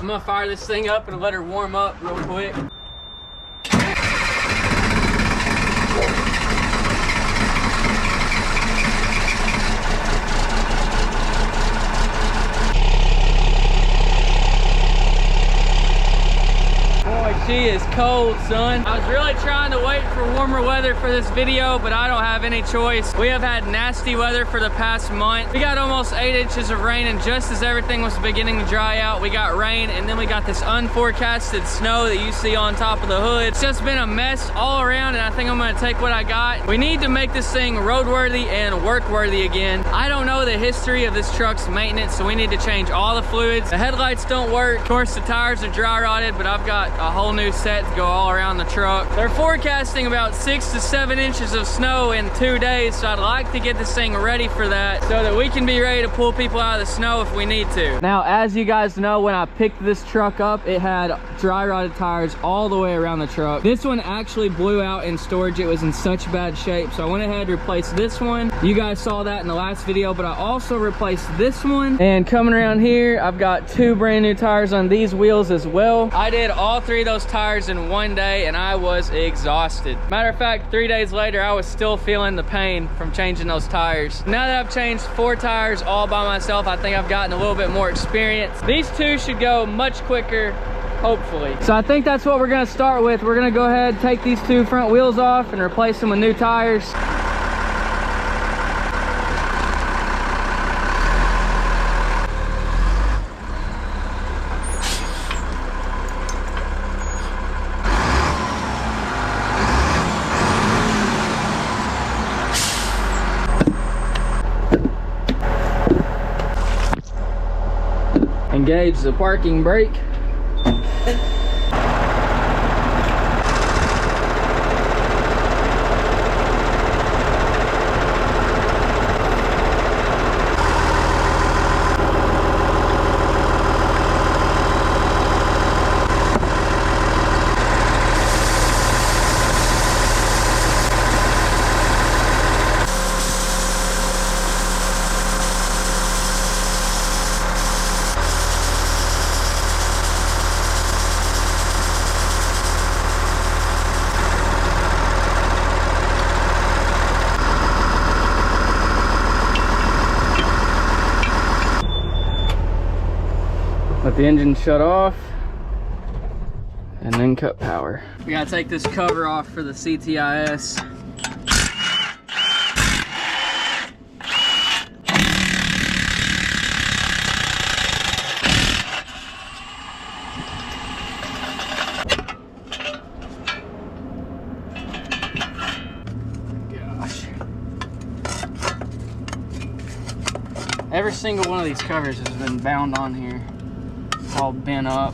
I'm gonna fire this thing up and let her warm up real quick. She is cold, son. I was really trying to wait for warmer weather for this video, but I don't have any choice. We have had nasty weather for the past month. We got almost 8 inches of rain, and just as everything was beginning to dry out, we got rain, and then we got this unforecasted snow that you see on top of the hood. It's just been a mess all around, and I think I'm gonna take what I got. We need to make this thing roadworthy and workworthy again. I don't know the history of this truck's maintenance, so we need to change all the fluids. The headlights don't work. Of course, the tires are dry rotted, but I've got a whole new set to go all around the truck. They're forecasting about 6 to 7 inches of snow in 2 days, so I'd like to get this thing ready for that so that we can be ready to pull people out of the snow if we need to. Now, as you guys know, when I picked this truck up, it had dry rotted tires all the way around the truck. This one actually blew out in storage. It was in such bad shape, so I went ahead and replaced this one. You guys saw that in the last video, but I also replaced this one. And coming around here, I've got 2 brand new tires on these wheels as well. I did all 3 of those tires in 1 day, and I was exhausted. Matter of fact, 3 days later, I was still feeling the pain from changing those tires. Now that I've changed 4 tires all by myself, I think I've gotten a little bit more experience. These 2 should go much quicker, hopefully. So I think that's what we're gonna start with. We're gonna go ahead and take these 2 front wheels off and replace them with new tires. Engage the parking brake. Let the engine shut off and then cut power. We gotta take this cover off for the CTIS. Gosh. Every single one of these covers has been bound on here. All bent up.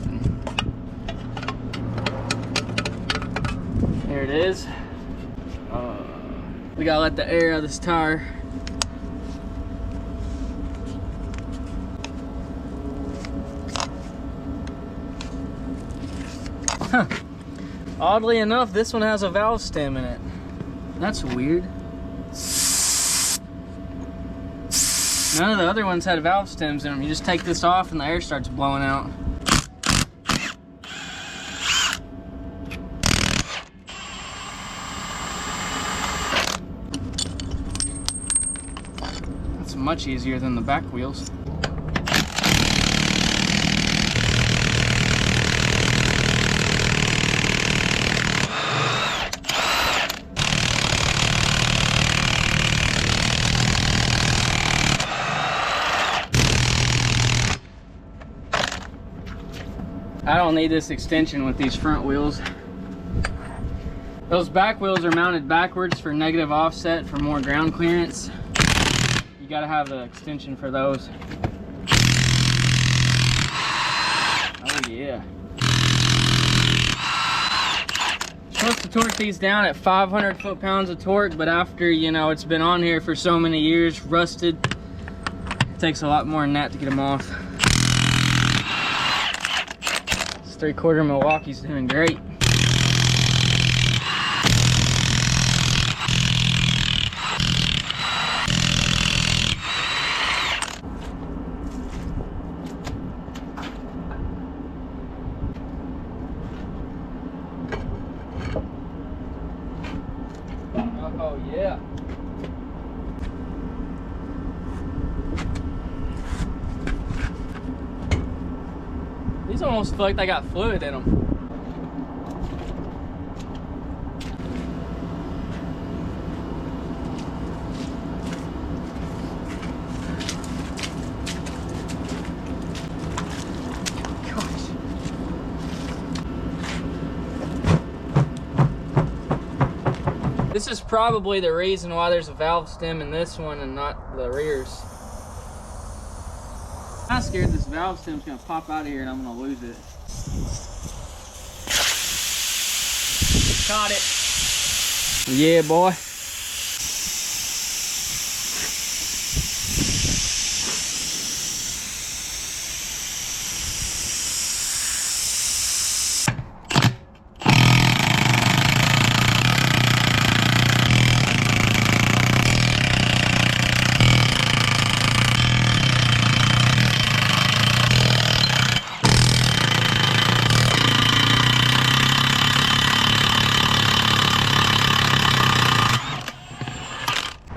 There it is. We gotta let the air out of this tire. Oddly enough, this one has a valve stem in it. That's weird. None of the other ones had valve stems in them. You just take this off and the air starts blowing out. That's much easier than the back wheels. I don't need this extension with these front wheels. Those back wheels are mounted backwards for negative offset for more ground clearance. You gotta have the extension for those. Oh yeah. Supposed to torque these down at 500 foot-pounds of torque, but after, you know, it's been on here for so many years, rusted, it takes a lot more than that to get them off. 3/4 Milwaukee's doing great. Yeah. These almost feel like they got fluid in them. This is probably the reason why there's a valve stem in this one and not the rears. I'm scared this valve stem's gonna pop out of here and I'm gonna lose it. Caught it. Yeah, boy.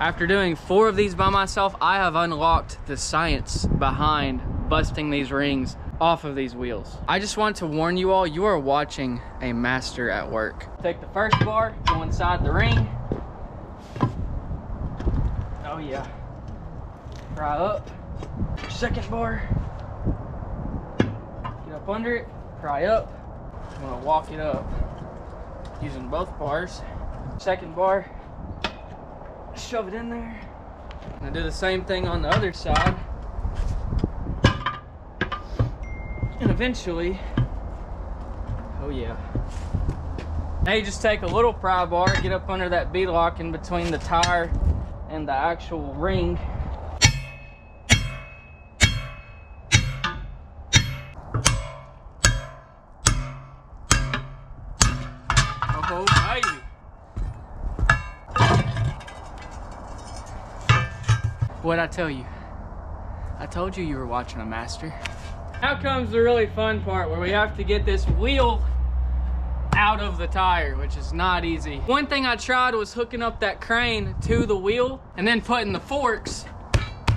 After doing 4 of these by myself, I have unlocked the science behind busting these rings off of these wheels. I just want to warn you all, you are watching a master at work. Take the first bar, go inside the ring. Oh yeah. Pry up. Second bar. Get up under it, pry up. I'm gonna walk it up using both bars. Second bar. Shove it in there. And do the same thing on the other side. And eventually, oh yeah. Now you just take a little pry bar, get up under that beadlock in between the tire and the actual ring. Oh baby. What'd I tell you? I told you you were watching a master. Now comes the really fun part where we have to get this wheel out of the tire, which is not easy. One thing I tried was hooking up that crane to the wheel and then putting the forks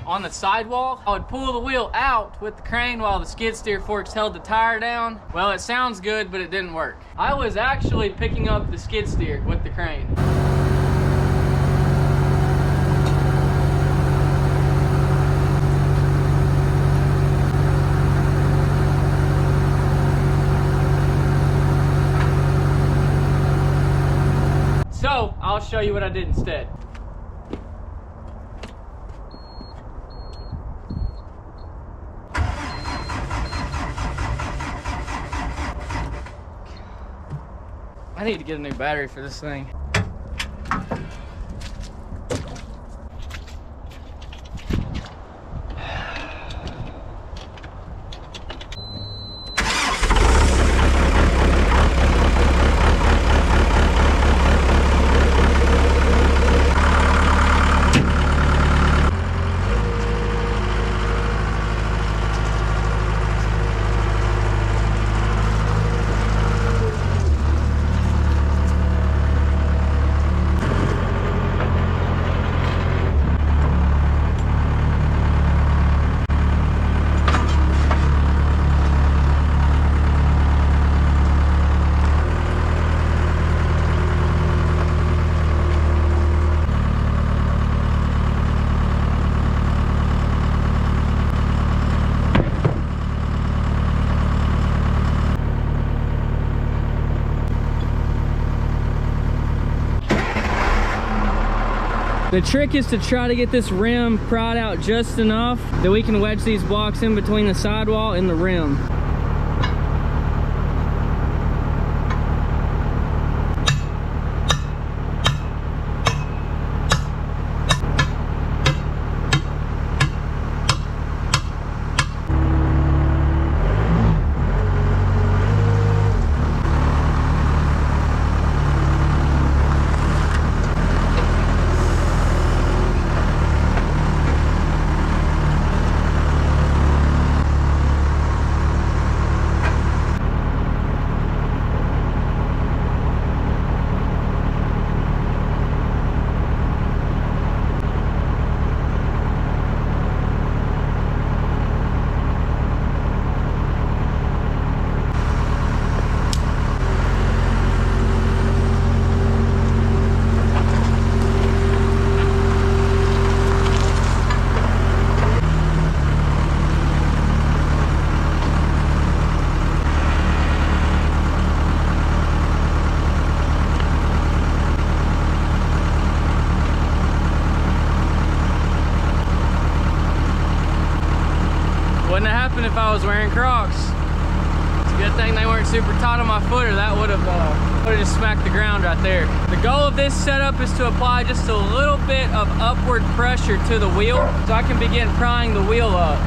on the sidewall. I would pull the wheel out with the crane while the skid steer forks held the tire down. Well, it sounds good, but it didn't work. I was actually picking up the skid steer with the crane. So, I'll show you what I did instead. I need to get a new battery for this thing. The trick is to try to get this rim pried out just enough that we can wedge these blocks in between the sidewall and the rim. even if I was wearing Crocs. It's a good thing they weren't super tight on my foot, or that would have just smacked the ground right there. The goal of this setup is to apply just a little bit of upward pressure to the wheel so I can begin prying the wheel up.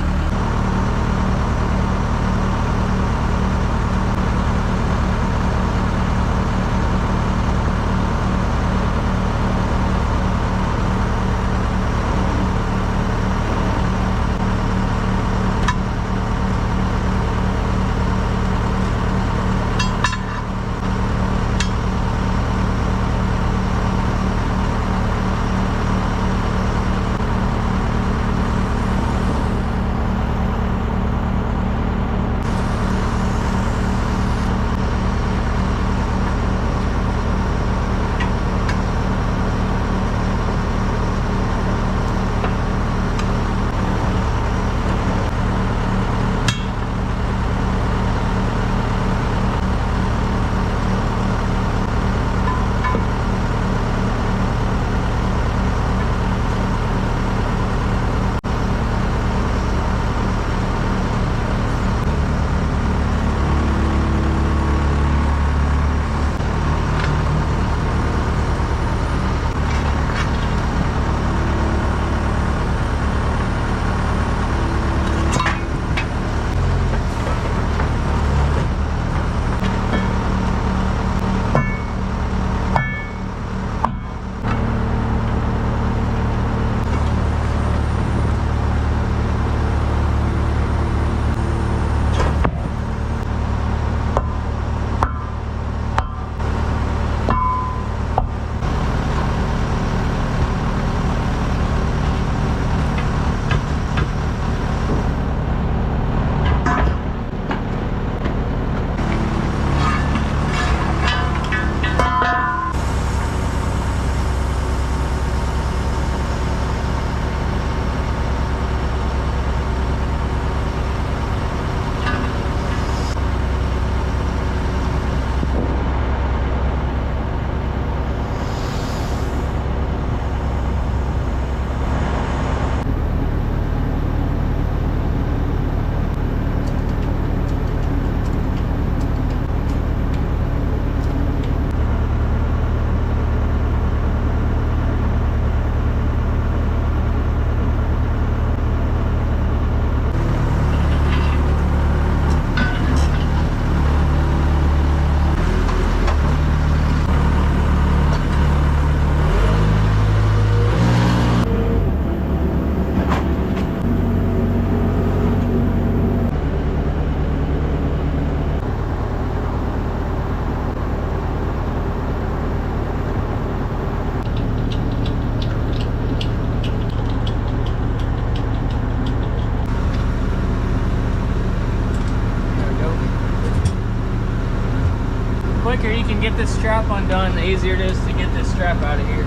Quicker you can get this strap undone, the easier it is to get this strap out of here.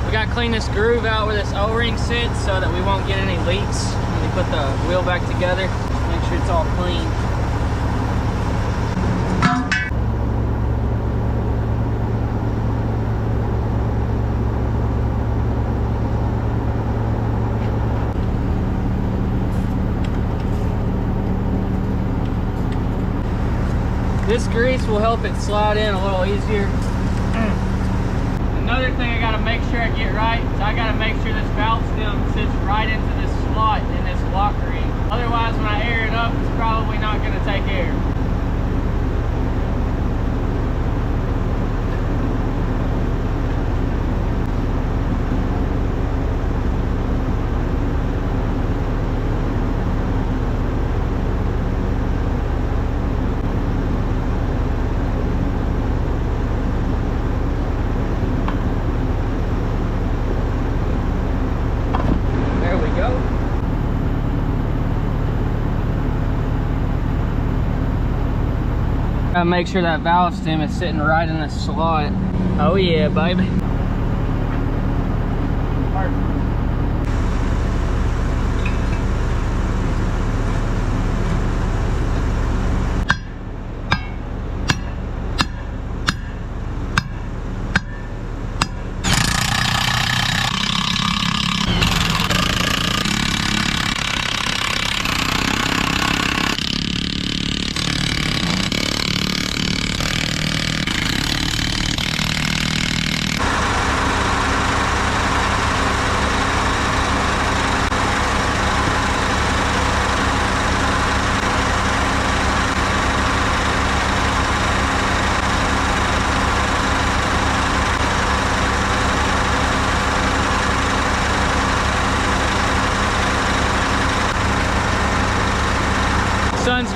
We got to clean this groove out where this O-ring sits so that we won't get any leaks when we put the wheel back together. Make sure it's all clean. This grease will help it slide in a little easier. Another thing I gotta make sure I get right is I gotta make sure this valve stem sits right into this slot in this lock ring. Otherwise, when I air it up, it's probably not gonna take air. Gotta make sure that valve stem is sitting right in the slot. Oh yeah, baby. Perfect.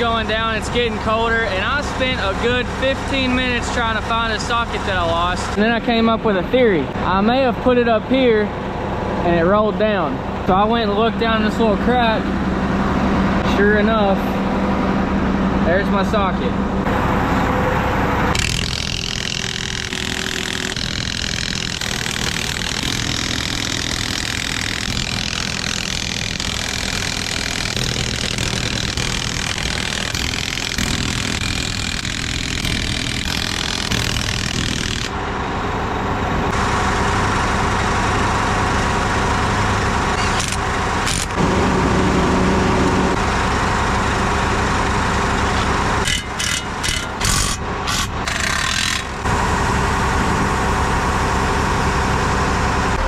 going down, it's getting colder, and I spent a good 15 minutes trying to find a socket that I lost. And then I came up with a theory. I may have put it up here and it rolled down. So I went and looked down this little crack. Sure enough, there's my socket.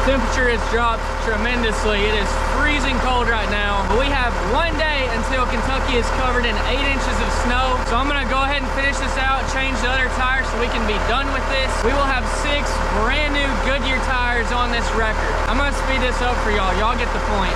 Temperature has dropped tremendously. It is freezing cold right now, but we have one day until Kentucky is covered in 8 inches of snow. So I'm gonna go ahead and finish this out, change the other tires so we can be done with this. We will have 6 brand new Goodyear tires on this record. I'm gonna speed this up for y'all. Y'all get the point.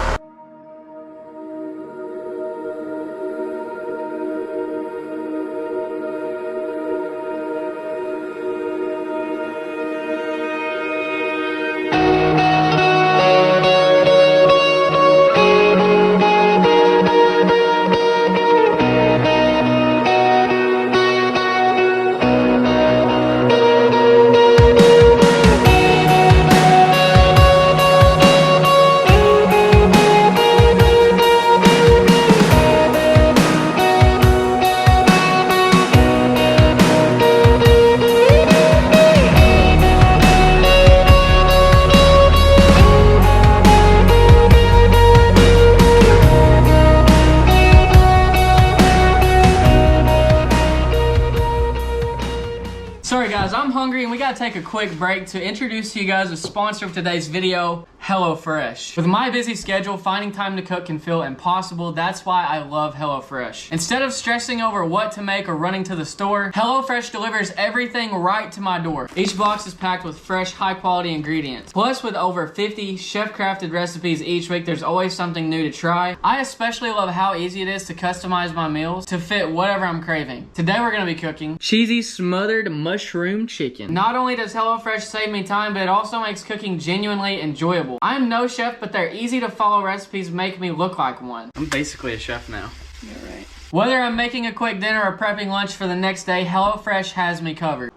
Sorry guys, I'm hungry and we gotta take a quick break to introduce to you guys the sponsor of today's video, HelloFresh. With my busy schedule, finding time to cook can feel impossible. That's why I love HelloFresh. Instead of stressing over what to make or running to the store, HelloFresh delivers everything right to my door. Each box is packed with fresh, high-quality ingredients. Plus, with over 50 chef-crafted recipes each week, there's always something new to try. I especially love how easy it is to customize my meals to fit whatever I'm craving. Today we're gonna be cooking cheesy smothered mushroom chicken. Not only does HelloFresh save me time, but it also makes cooking genuinely enjoyable. I'm no chef, but their easy to follow recipes make me look like one. I'm basically a chef now. Yeah, right. Whether I'm making a quick dinner or prepping lunch for the next day, HelloFresh has me covered.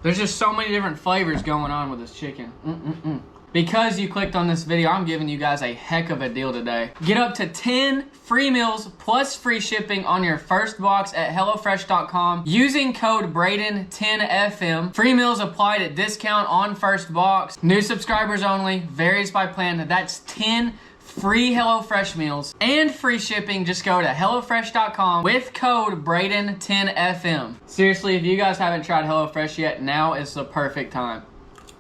There's just so many different flavors going on with this chicken. Because you clicked on this video, I'm giving you guys a heck of a deal today. Get up to 10 free meals plus free shipping on your first box at HelloFresh.com using code Braden10FM. Free meals applied at discount on first box. New subscribers only, varies by plan. That's 10 free HelloFresh meals and free shipping. Just go to HelloFresh.com with code Braden10FM. Seriously, if you guys haven't tried HelloFresh yet, now is the perfect time.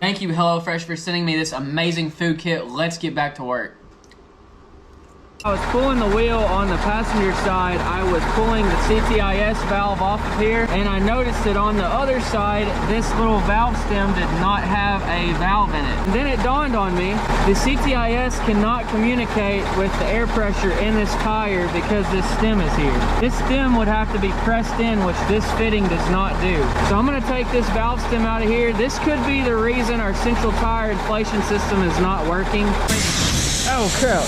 Thank you, HelloFresh, for sending me this amazing food kit. Let's get back to work. I was pulling the wheel on the passenger side. I was pulling the CTIS valve off of here, and I noticed that on the other side, this little valve stem did not have a valve in it. And then it dawned on me, the CTIS cannot communicate with the air pressure in this tire because this stem is here. This stem would have to be pressed in, which this fitting does not do. So I'm gonna take this valve stem out of here. This could be the reason our central tire inflation system is not working. Oh crap.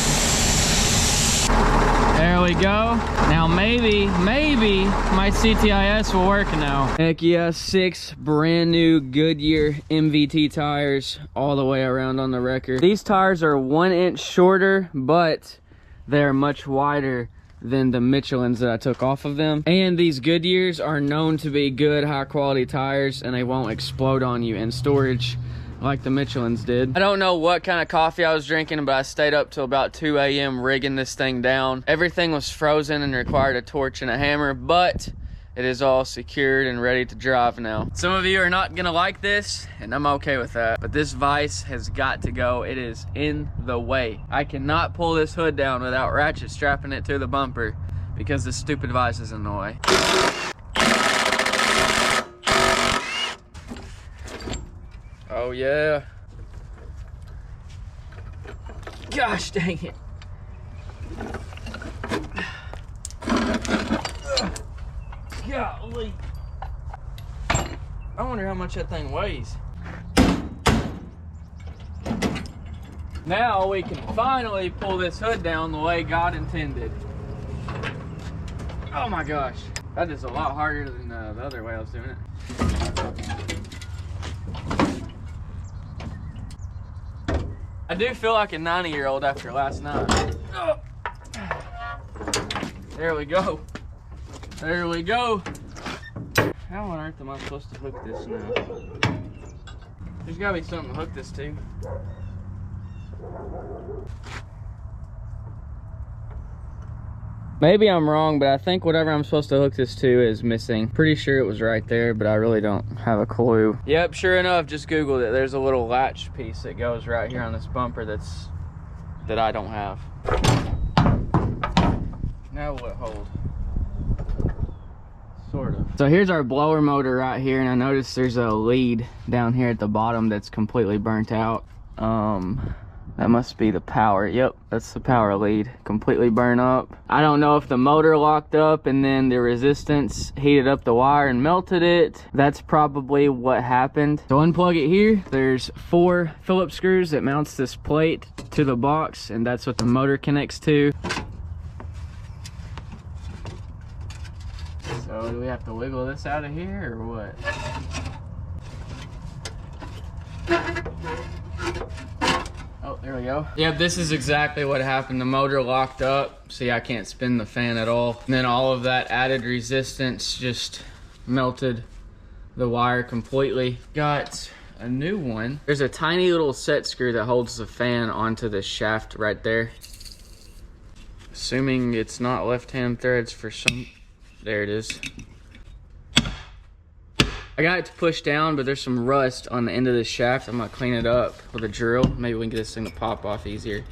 There we go. Now maybe my CTIS will work now. Heck yeah, 6 brand new Goodyear MVT tires all the way around on the wrecker. These tires are 1 inch shorter, but they're much wider than the Michelins that I took off of them. And these Goodyears are known to be good, high quality tires, and they won't explode on you in storage like the Michelins did. I don't know what kind of coffee I was drinking, but I stayed up till about 2 a.m. rigging this thing down. Everything was frozen and required a torch and a hammer, but it is all secured and ready to drive now. Some of you are not gonna like this, and I'm okay with that, but this vise has got to go. It is in the way. I cannot pull this hood down without ratchet strapping it to the bumper because this stupid vise is in the way. Oh yeah. Gosh dang it. Golly. I wonder how much that thing weighs. Now we can finally pull this hood down the way God intended. Oh my gosh. That is a lot harder than the other way I was doing it. I do feel like a 90-year-old after last night. Oh. There we go. There we go. How on earth am I supposed to hook this now? There's gotta be something to hook this to. Maybe I'm wrong, but I think whatever I'm supposed to hook this to is missing. Pretty sure it was right there, but I really don't have a clue. Yep, sure enough, just Googled it. There's a little latch piece that goes right here on this bumper that I don't have. Now will it hold? Sort of. So here's our blower motor right here, and I noticed there's a lead down here at the bottom that's completely burnt out. That must be the power. Yep, that's the power lead. Completely burnt up. I don't know if the motor locked up and then the resistance heated up the wire and melted it. That's probably what happened. So unplug it here. There's 4 Phillips screws that mounts this plate to the box, and that's what the motor connects to. So do we have to wiggle this out of here or what? Oh, there we go. Yep, this is exactly what happened. The motor locked up. See, I can't spin the fan at all. And then all of that added resistance just melted the wire completely. Got a new one. There's a tiny little set screw that holds the fan onto the shaft right there. Assuming it's not left-hand threads for some... There it is. I got it to push down, but there's some rust on the end of the shaft. I'm gonna clean it up with a drill. Maybe we can get this thing to pop off easier.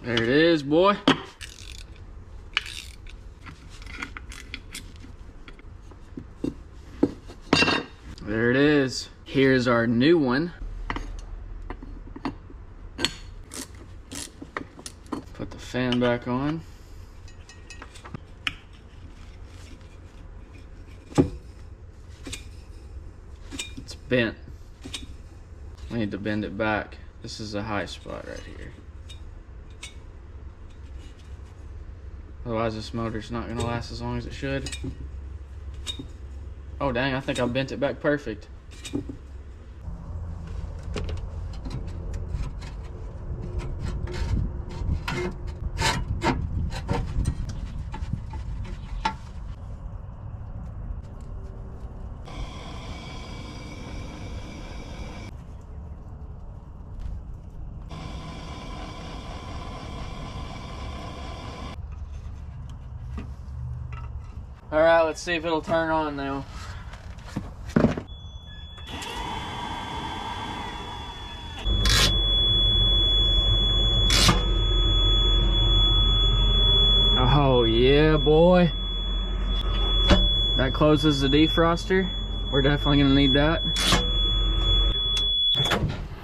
There it is, boy. There it is. Here's our new one. Put the fan back on. It's bent. I need to bend it back. This is a high spot right here. Otherwise this motor's not gonna last as long as it should. Oh dang, I think I bent it back perfect. All right, let's see if it'll turn on now. Oh yeah, boy. That closes the defroster. We're definitely gonna need that.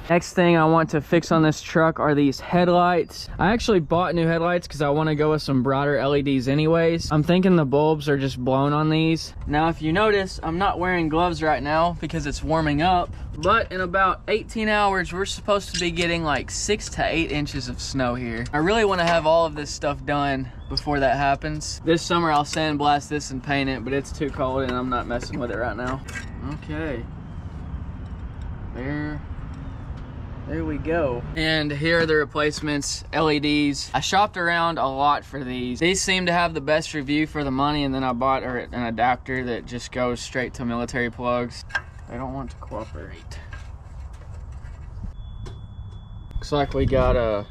Next thing I want to fix on this truck are these headlights. I actually bought new headlights because I want to go with some brighter LEDs anyways. I'm thinking the bulbs are just blown on these. Now if you notice, I'm not wearing gloves right now because it's warming up. But in about 18 hours, we're supposed to be getting like 6 to 8 inches of snow here. I really want to have all of this stuff done before that happens. This summer I'll sandblast this and paint it, but it's too cold and I'm not messing with it right now. Okay. There we go. And here are the replacements, LEDs. I shopped around a lot for these. These seem to have the best review for the money, and then I bought an adapter that just goes straight to military plugs. They don't want to cooperate. Looks like we got a...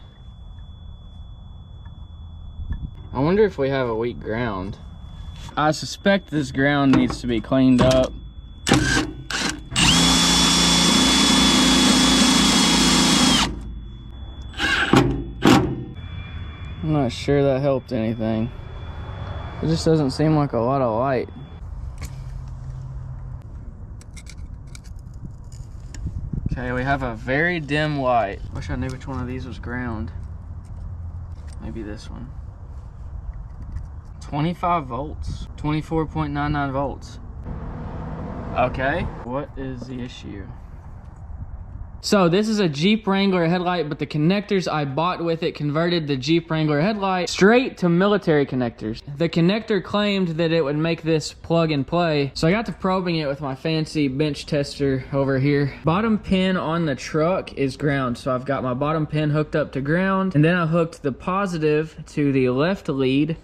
I wonder if we have a weak ground. I suspect this ground needs to be cleaned up. I'm not sure that helped anything. It just doesn't seem like a lot of light. Okay, we have a very dim light. Wish I knew which one of these was ground. Maybe this one. 25 volts, 24.99 volts. Okay, what is the issue? So this is a Jeep Wrangler headlight, but the connectors I bought with it converted the Jeep Wrangler headlight straight to military connectors. The connector claimed that it would make this plug and play, so I got to probing it with my fancy bench tester over here. Bottom pin on the truck is ground, so I've got my bottom pin hooked up to ground, and then I hooked the positive to the left lead,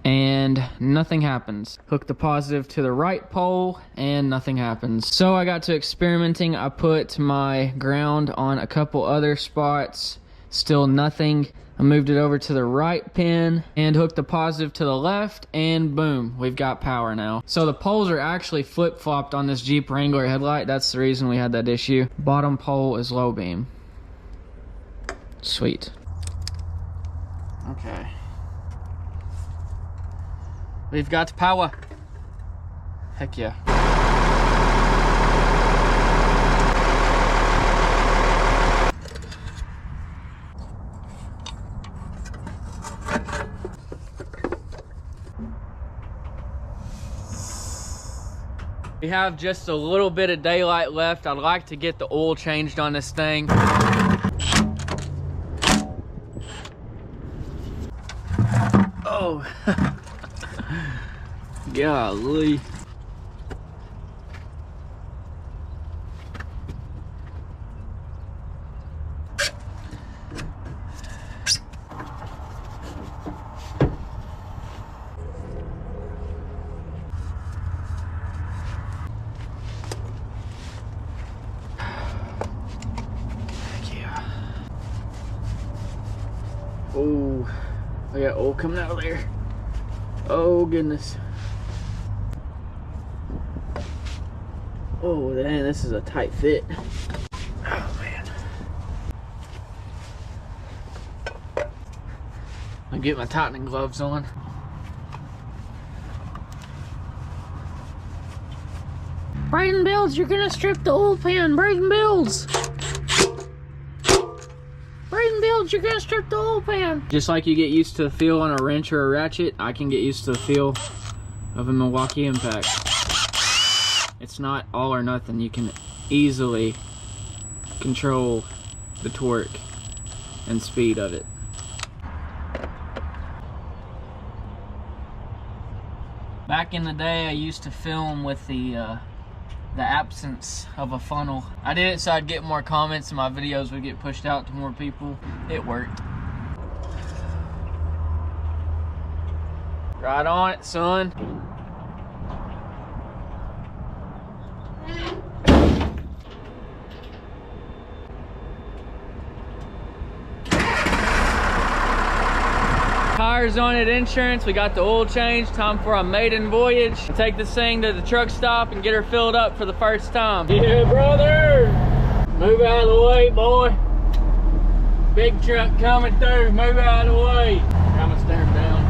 and nothing happens. Hook the positive to the right pole and nothing happens. So I got to experimenting. I put my ground on a couple other spots, still nothing. I moved it over to the right pin and hooked the positive to the left, and boom, we've got power now. So the poles are actually flip-flopped on this Jeep Wrangler headlight. That's the reason we had that issue. Bottom pole is low beam. Sweet. Okay. We've got power. Heck yeah. We have just a little bit of daylight left. I'd like to get the oil changed on this thing. Oh. Golly. Yeah. Oh, I got oil coming out of there. Oh goodness. Oh man, this is a tight fit. Oh man. I'll get my tightening gloves on. Braden Bills, you're gonna strip the oil pan. Braden Bills. Braden Bills, you're gonna strip the oil pan. Just like you get used to the feel on a wrench or a ratchet, I can get used to the feel of a Milwaukee Impact. It's not all or nothing. You can easily control the torque and speed of it. Back in the day, I used to film with the absence of a funnel. I did it so I'd get more comments and my videos would get pushed out to more people. It worked. Right on it, son. Tires on it, insurance, we got the oil change. Time for a maiden voyage. Take this thing to the truck stop and get her filled up for the first time. Yeah, brother! Move out of the way, boy. Big truck coming through, move out of the way. I'm gonna stare him down.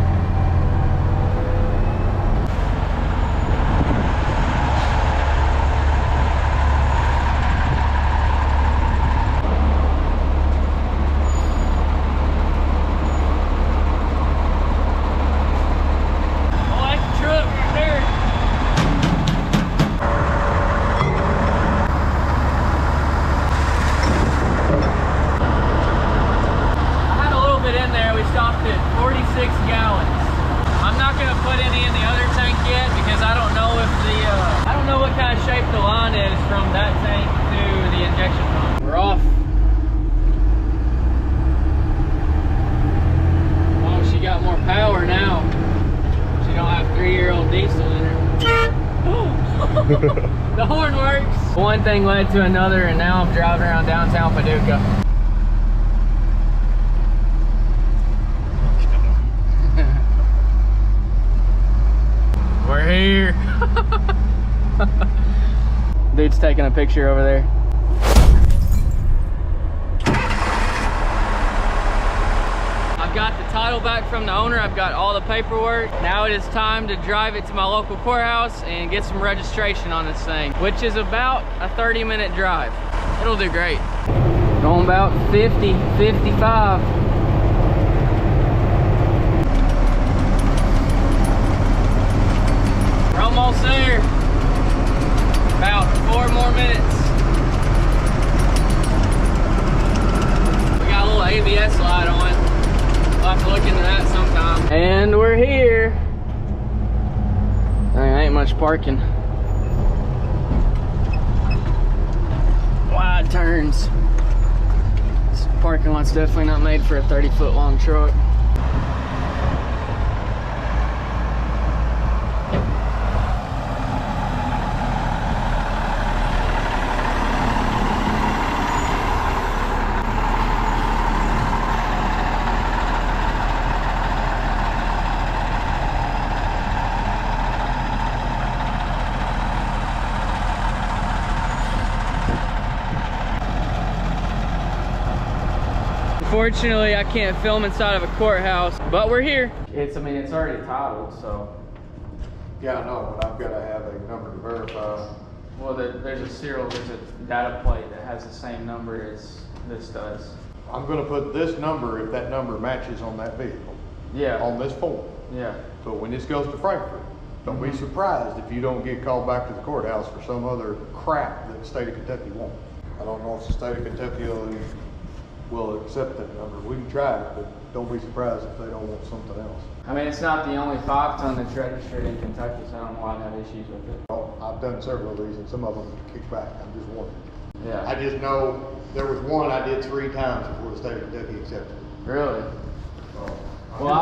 The horn works. One thing led to another, and now I'm driving around downtown Paducah. We're here. Dude's taking a picture over there. I've got the title back from the owner. I've got all the paperwork. Now it is time to drive it to my local courthouse and get some registration on this thing, which is about a 30-minute drive. It'll do great. Going about 50, 55. We're almost there. About 4 more minutes. We got a little ABS light on. We'll have to look into that sometime. And we're here. There ain't much parking. Wide turns. This parking lot's definitely not made for a 30-foot long truck. Unfortunately, I can't film inside of a courthouse, but we're here. I mean, it's already titled, so. Yeah, I know, but I've got to have a number to verify. Well, there's a data plate that has the same number as this does. I'm going to put this number if that number matches on that vehicle. Yeah. On this form. Yeah. So when this goes to Frankfurt, don't be surprised if you don't get called back to the courthouse for some other crap that the state of Kentucky wants. I don't know if the state of Kentucky will accept that number. We can try it, but don't be surprised if they don't want something else. I mean, it's not the only 5-ton that's registered in Kentucky, so I don't know why I have issues with it. Well, I've done several of these, and some of them kick back. I'm just wondering. Yeah. I just know there was one I did 3 times before the state of Kentucky accepted it. Really? So, Well,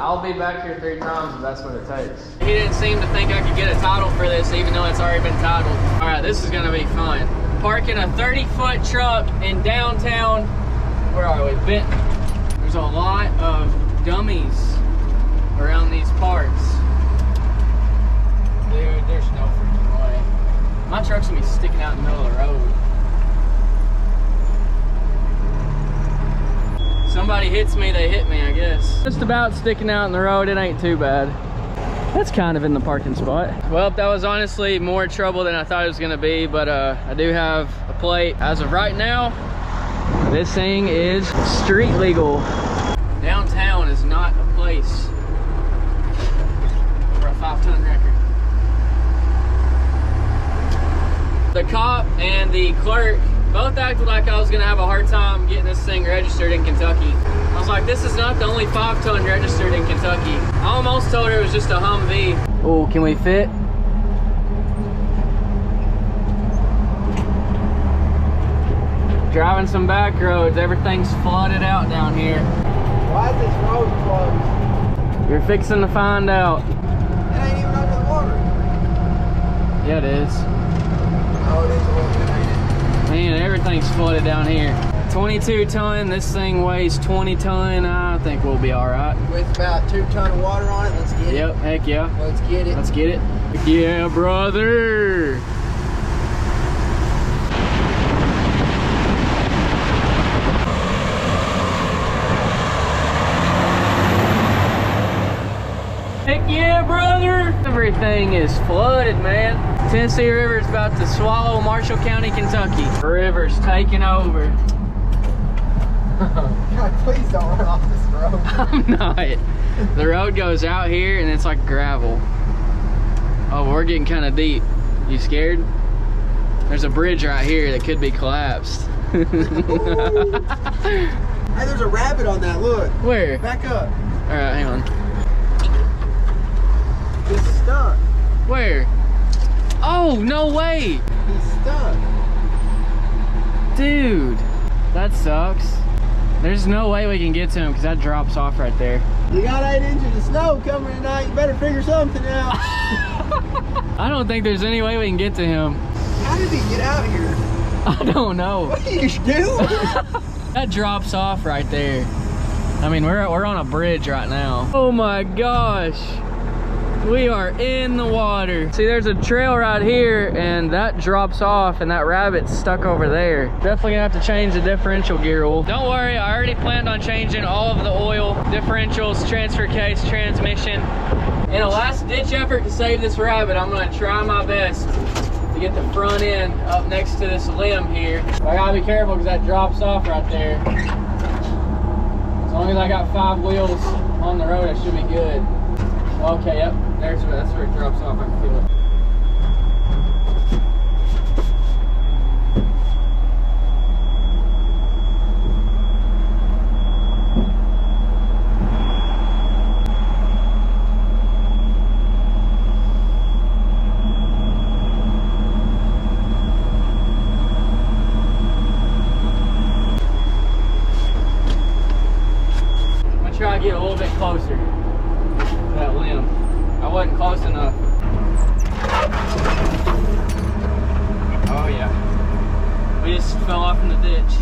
I'll be back here 3 times if that's what it takes. He didn't seem to think I could get a title for this, even though it's already been titled. All right, this is gonna be fun. Parking a 30-foot truck in downtown. Where are we? Benton. There's a lot of dummies around these parts. Dude, there's no freaking way. My truck's gonna be sticking out in the middle of the road. Somebody hits me, they hit me, I guess. Just about sticking out in the road, it ain't too bad. That's kind of in the parking spot. Well, that was honestly more trouble than I thought it was gonna be, but I do have a plate. As of right now, this thing is street legal. Downtown is not a place for a 5-ton record. The cop and the clerk both acted like I was gonna have a hard time getting this thing registered in Kentucky. I was like, this is not the only 5-ton registered in Kentucky. I almost told her it was just a Humvee. Oh, can we fit? Driving some back roads, everything's flooded out down here. Why is this road closed? You're fixing to find out. It ain't even under the water. Yeah, it is. Oh, it is a little bit, ain't it? Man, everything's flooded down here. 22 ton, this thing weighs 20 ton. I think we'll be all right. With about 2 tons of water on it, let's get it. Yep, heck yeah. Let's get it. Let's get it. Heck yeah, brother. Heck yeah, brother! Everything is flooded, man. Tennessee River is about to swallow Marshall County, Kentucky. The river's taking over. God, please don't run off this road. I'm not. The road goes out here and it's like gravel. Oh, we're getting kind of deep. You scared? There's a bridge right here that could be collapsed. Hey, there's a rabbit on that, look. Where? Back up. All right, hang on. He's stuck. Where? Oh, no way! He's stuck. Dude, that sucks. There's no way we can get to him because that drops off right there. You got 8 inches of snow coming tonight. You better figure something out. I don't think there's any way we can get to him. How did he get out here? I don't know. What are you doing? That drops off right there. I mean, we're on a bridge right now. Oh my gosh. We are in the water. See, there's a trail right here and that drops off and that rabbit's stuck over there. Definitely gonna have to change the differential gear oil. Don't worry, I already planned on changing all of the oil, differentials, transfer case, transmission. In a last ditch effort to save this rabbit, I'm gonna try my best to to get the front end up next to this limb here. I gotta be careful because that drops off right there. As long as I got 5 wheels on the road, I should be good. Okay, yep, that's where it drops off. I can feel it. Try to get a little bit closer to that limb. I wasn't close enough. Oh yeah. We just fell off in the ditch.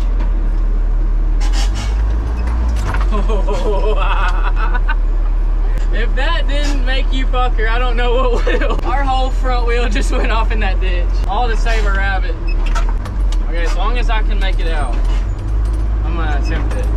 If that didn't make you pucker, I don't know what will. Our whole front wheel just went off in that ditch. All to save a rabbit. Okay, as long as I can make it out, I'm gonna attempt it.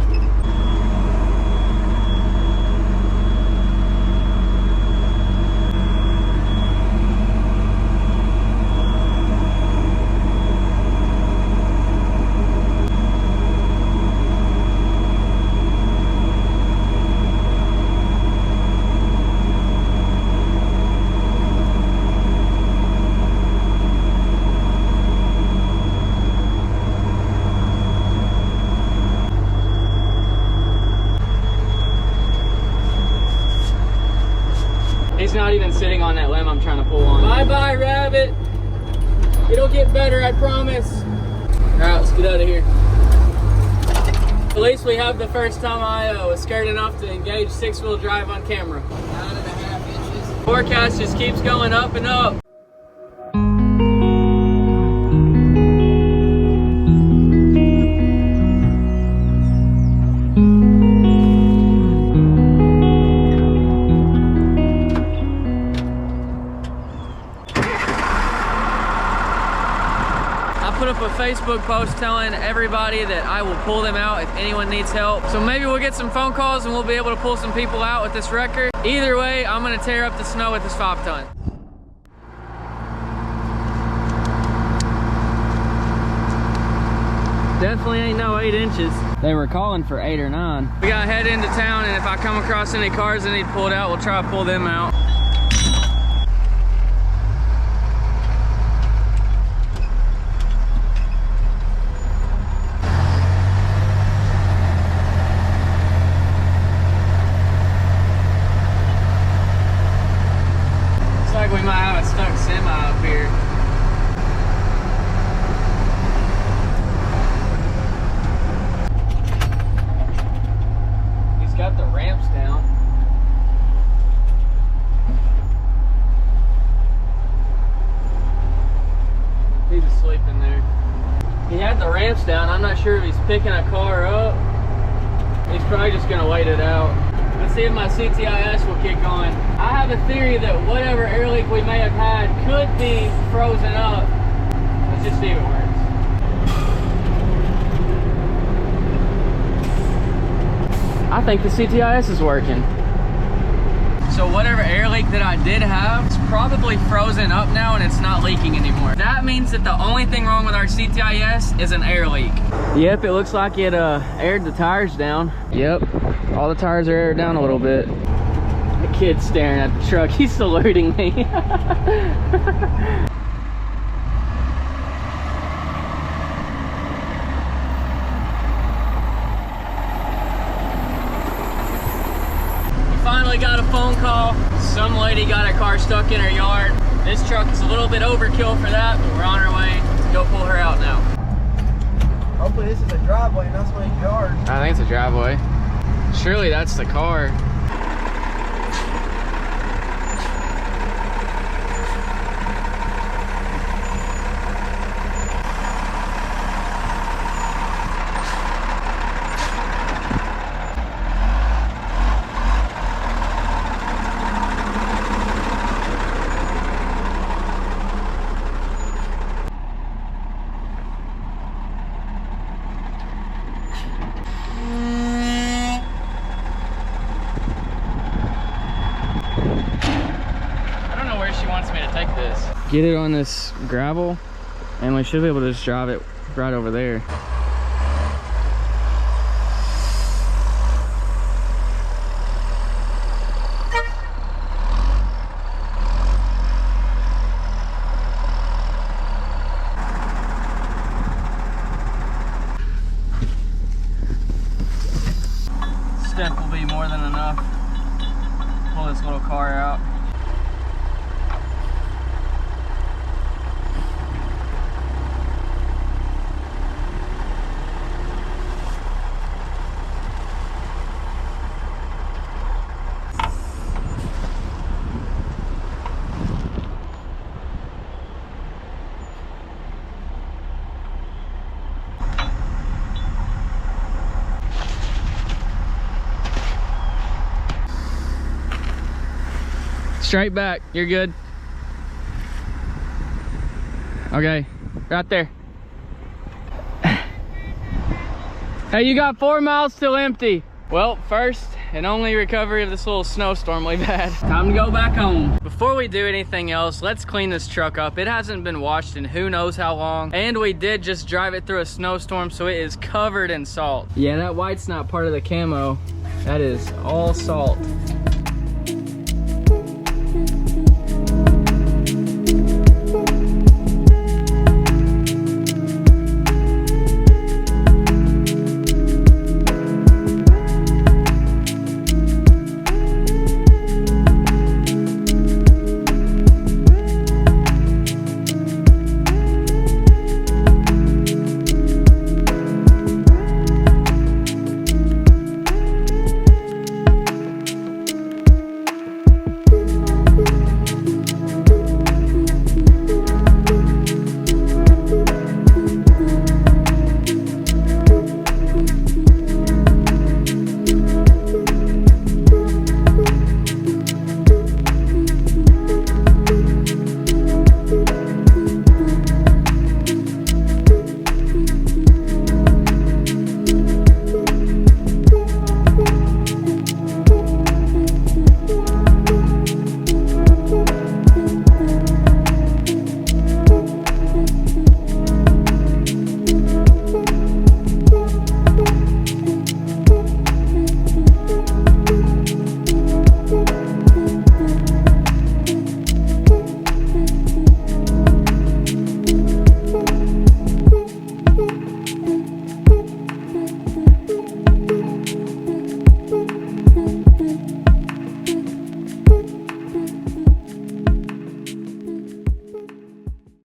He's not even sitting on that limb I'm trying to pull on. Bye-bye, rabbit. It'll get better, I promise. All right, let's get out of here. At least we have the first time I was scared enough to engage 6-wheel drive on camera. 9.5 inches. Forecast just keeps going up and up. Put up a Facebook post telling everybody that I will pull them out if anyone needs help. So maybe we'll get some phone calls and we'll be able to pull some people out with this wrecker. Either way, I'm gonna tear up the snow with this 5-ton. Definitely ain't no 8 inches. They were calling for 8 or 9. We gotta head into town, and if I come across any cars that need pulled out, we'll try to pull them out. We might have a stuck semi up here. He's got the ramps down. He's asleep in there. He had the ramps down. I'm not sure if he's picking a car up. He's probably just gonna wait it out. Let's see if my CTIS will kick on. I have a theory that whatever air leak we may have had could be frozen up. Let's just see if it works. I think the CTIS is working. So whatever air leak that I did have, it's probably frozen up now and it's not leaking anymore. That means that the only thing wrong with our CTIS is an air leak. Yep, it looks like it aired the tires down. Yep, all the tires are aired down a little bit. The kid's staring at the truck, he's saluting me. Finally got a phone call. Some lady got her car stuck in her yard. This truck is a little bit overkill for that, but we're on our way to go pull her out now. Hopefully this is a driveway, not somebody's yard. I think it's a driveway. Surely that's the car. to take this. Get it on this gravel, and we should be able to just drive it right over there. Step will be more than enough. Pull this little car out. Straight back, you're good. Okay, right there. Hey, you got 4 miles till empty. Well, first and only recovery of this little snowstorm we've had. Time to go back home. Before we do anything else, let's clean this truck up. It hasn't been washed in who knows how long. And we did just drive it through a snowstorm, so it is covered in salt. Yeah, that white's not part of the camo. That is all salt.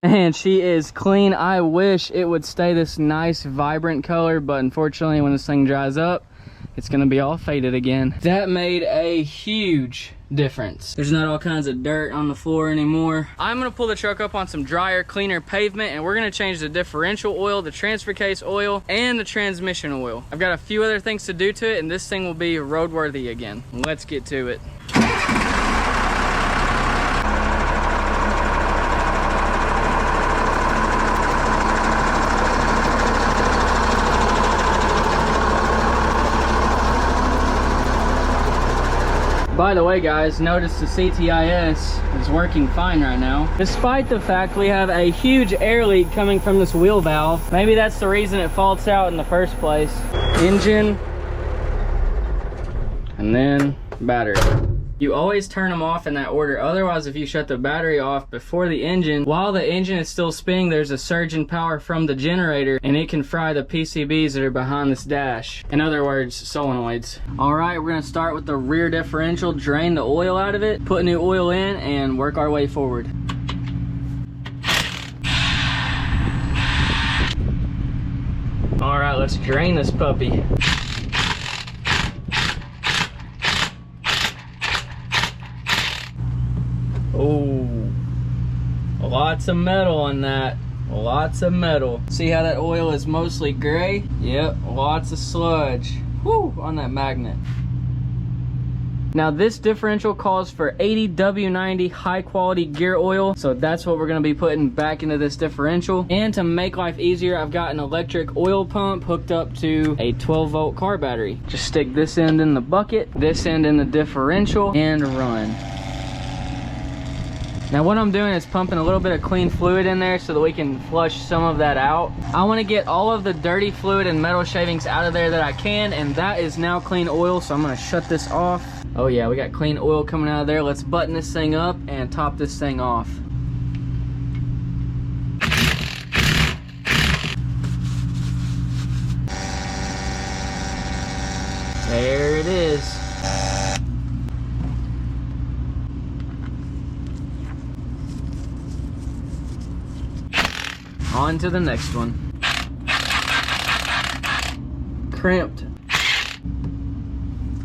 And she is clean. I wish it would stay this nice vibrant color, but unfortunately when this thing dries up, it's gonna be all faded again. That made a huge difference. There's not all kinds of dirt on the floor anymore. I'm gonna pull the truck up on some drier, cleaner pavement, and we're gonna change the differential oil, the transfer case oil, and the transmission oil. I've got a few other things to do to it, and this thing will be roadworthy again. Let's get to it. By the way guys, notice the CTIS is working fine right now. Despite the fact we have a huge air leak coming from this wheel valve. Maybe that's the reason it faults out in the first place. Engine, and then battery. You always turn them off in that order. Otherwise, if you shut the battery off before the engine, while the engine is still spinning, there's a surge in power from the generator, and it can fry the PCBs that are behind this dash. In other words, solenoids. All right, we're gonna start with the rear differential, drain the oil out of it, put new oil in, and work our way forward. All right, let's drain this puppy. Oh, lots of metal on that. Lots of metal. See how that oil is mostly gray? Yep, lots of sludge. Whew, on that magnet. Now this differential calls for 80 W90 high quality gear oil. So that's what we're gonna be putting back into this differential. And to make life easier, I've got an electric oil pump hooked up to a 12-volt car battery. Just stick this end in the bucket, this end in the differential, and run. Now what I'm doing is pumping a little bit of clean fluid in there so that we can flush some of that out. I want to get all of the dirty fluid and metal shavings out of there that I can, and that is now clean oil, so I'm going to shut this off. Oh yeah, we got clean oil coming out of there. Let's button this thing up and top this thing off. There it is. On to the next one. Crimped.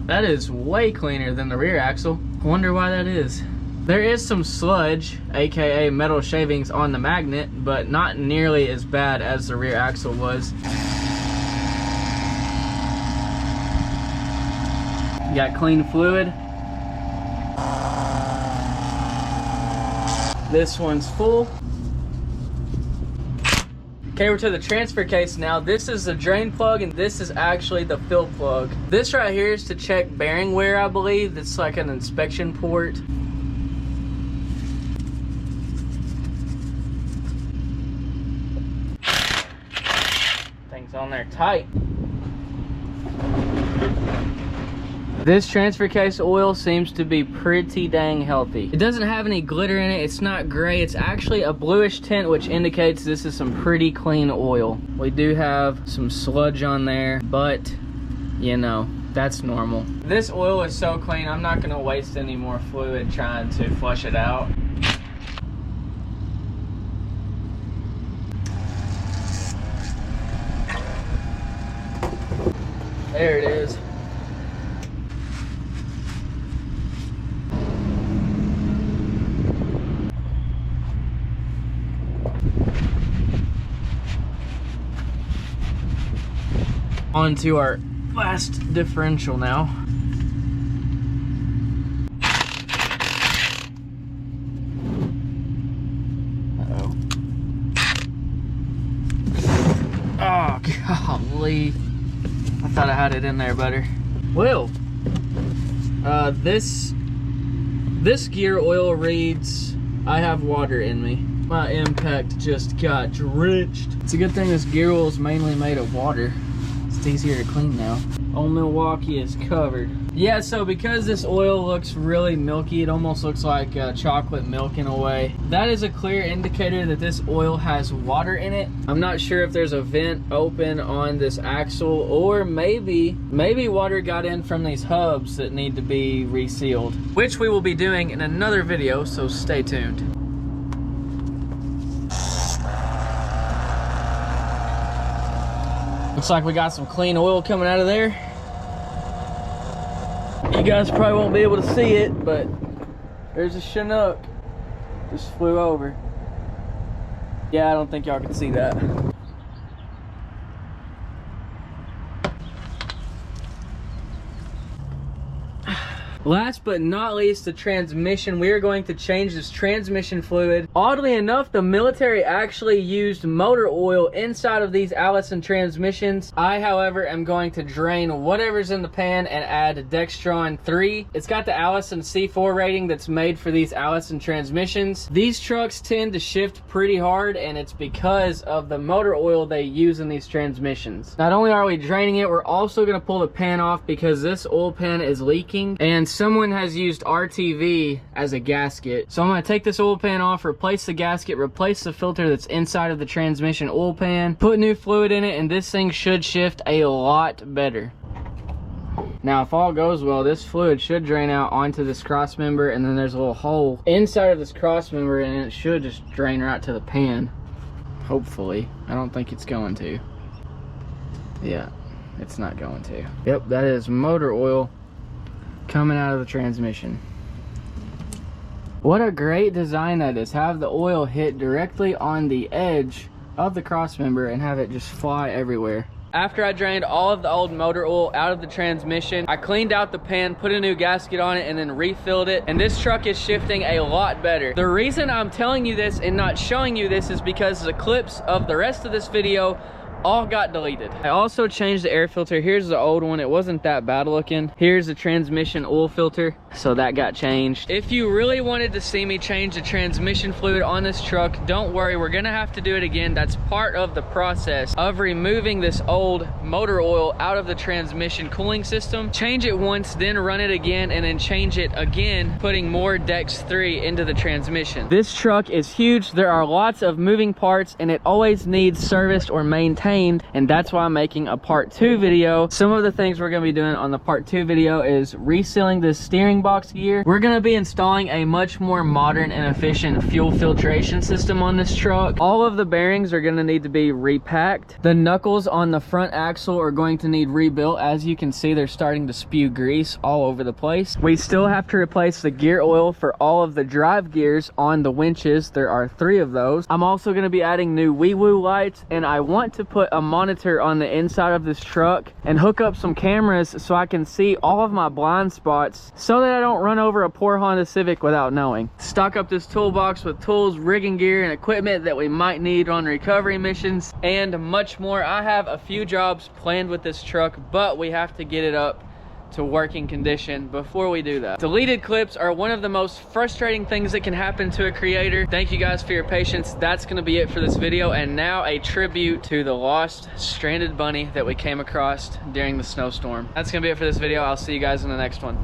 That is way cleaner than the rear axle. I wonder why that is. There is some sludge, aka metal shavings, on the magnet, but not nearly as bad as the rear axle was. You got clean fluid. This one's full. Okay, we're to the transfer case now. This is the drain plug and this is actually the fill plug. This right here is to check bearing wear, I believe. It's like an inspection port. Thing's on there tight. This transfer case oil seems to be pretty dang healthy. It doesn't have any glitter in it. It's not gray. It's actually a bluish tint, which indicates this is some pretty clean oil. We do have some sludge on there, but you know, that's normal. This oil is so clean, I'm not gonna waste any more fluid trying to flush it out. There it is. On to our last differential now. Uh-oh. Oh, golly. I thought I had it in there better. Well, this gear oil reads, I have water in me. My impact just got drenched. It's a good thing this gear oil is mainly made of water. It's easier to clean now. Old Milwaukee is covered. Yeah, so because this oil looks really milky, it almost looks like chocolate milk in a way. That is a clear indicator that this oil has water in it. I'm not sure if there's a vent open on this axle, or maybe water got in from these hubs that need to be resealed, which we will be doing in another video, so stay tuned. Looks like we got some clean oil coming out of there. You guys probably won't be able to see it, but there's a Chinook just flew over. Yeah, I don't think y'all can see that. Last but not least, the transmission. We are going to change this transmission fluid. Oddly enough, the military actually used motor oil inside of these Allison transmissions. I, however, am going to drain whatever's in the pan and add Dextron 3. It's got the Allison C4 rating that's made for these Allison transmissions. These trucks tend to shift pretty hard, and it's because of the motor oil they use in these transmissions. Not only are we draining it, we're also going to pull the pan off because this oil pan is leaking, and someone has used RTV as a gasket. So I'm going to take this oil pan off, replace the gasket, replace the filter that's inside of the transmission oil pan, put new fluid in it, and this thing should shift a lot better. Now, if all goes well, this fluid should drain out onto this cross member, and then there's a little hole inside of this cross member, and it should just drain right to the pan. Hopefully. I don't think it's going to. Yeah, it's not going to. Yep, that is motor oil coming out of the transmission. What a great design that is. Have the oil hit directly on the edge of the cross member and have it just fly everywhere. After I drained all of the old motor oil out of the transmission, I cleaned out the pan, put a new gasket on it, and then refilled it, and this truck is shifting a lot better. The reason I'm telling you this and not showing you this is because the clips of the rest of this video all got deleted. I also changed the air filter. Here's the old one. It wasn't that bad looking. Here's the transmission oil filter, so that got changed. If you really wanted to see me change the transmission fluid on this truck, don't worry, we're gonna have to do it again. That's part of the process of removing this old motor oil out of the transmission cooling system. Change it once, then run it again, and then change it again, putting more Dex 3 into the transmission. This truck is huge. There are lots of moving parts, and it always needs serviced or maintained, and that's why I'm making a part 2 video. Some of the things we're gonna be doing on the part 2 video is resealing this steering box gear. We're gonna be installing a much more modern and efficient fuel filtration system on this truck. All of the bearings are gonna need to be repacked. The knuckles on the front axle are going to need rebuilt. As you can see, they're starting to spew grease all over the place. We still have to replace the gear oil for all of the drive gears on the winches. There are 3 of those. I'm also gonna be adding new wee-woo lights, and I want to put a monitor on the inside of this truck and hook up some cameras so I can see all of my blind spots so that I don't run over a poor Honda Civic without knowing. Stock up this toolbox with tools, rigging gear, and equipment that we might need on recovery missions, and much more. I have a few jobs planned with this truck, but we have to get it up to working condition before we do that. Deleted clips are one of the most frustrating things that can happen to a creator. Thank you guys for your patience. That's gonna be it for this video, and now a tribute to the lost stranded bunny that we came across during the snowstorm. That's gonna be it for this video. I'll see you guys in the next one.